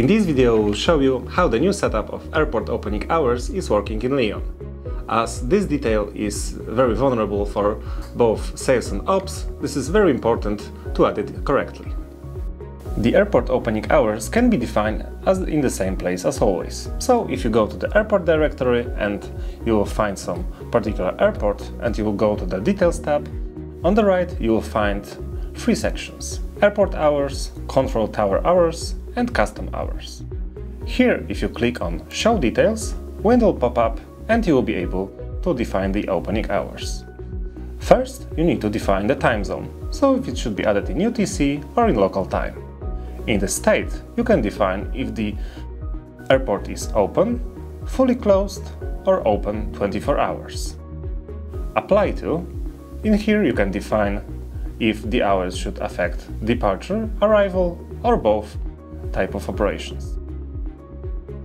In this video we'll show you how the new setup of airport opening hours is working in Lyon. As this detail is very vulnerable for both sales and ops, this is very important to add it correctly. The airport opening hours can be defined as in the same place as always. So if you go to the airport directory and you will find some particular airport and you will go to the details tab, on the right you will find three sections: airport hours, control tower hours and custom hours. Here, if you click on show details, window will pop up and you will be able to define the opening hours. First, you need to define the time zone, so if it should be added in UTC or in local time. In the state, you can define if the airport is open, fully closed or open 24 hours. Apply to, in here you can define if the hours should affect departure, arrival or both type of operations.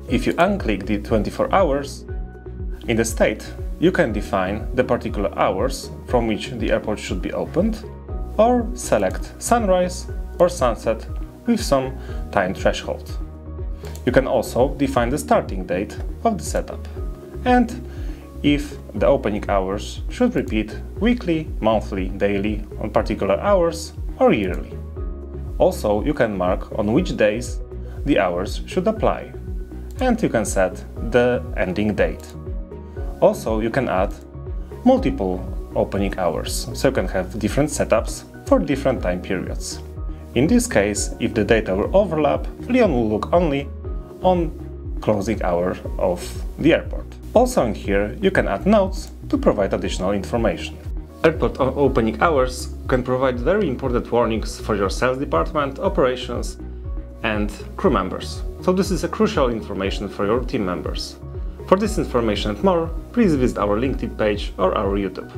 If you unclick the 24 hours, in the state you can define the particular hours from which the airport should be opened, or select sunrise or sunset with some time threshold. You can also define the starting date of the setup, and if the opening hours should repeat weekly, monthly, daily, on particular hours or yearly. Also, you can mark on which days the hours should apply, and you can set the ending date. Also, you can add multiple opening hours, so you can have different setups for different time periods. In this case, if the data will overlap, Lyon will look only on closing hour of the airport. Also in here, you can add notes to provide additional information. Airport opening hours can provide very important warnings for your sales department, operations and crew members. So this is a crucial information for your team members. For this information and more, please visit our LinkedIn page or our YouTube.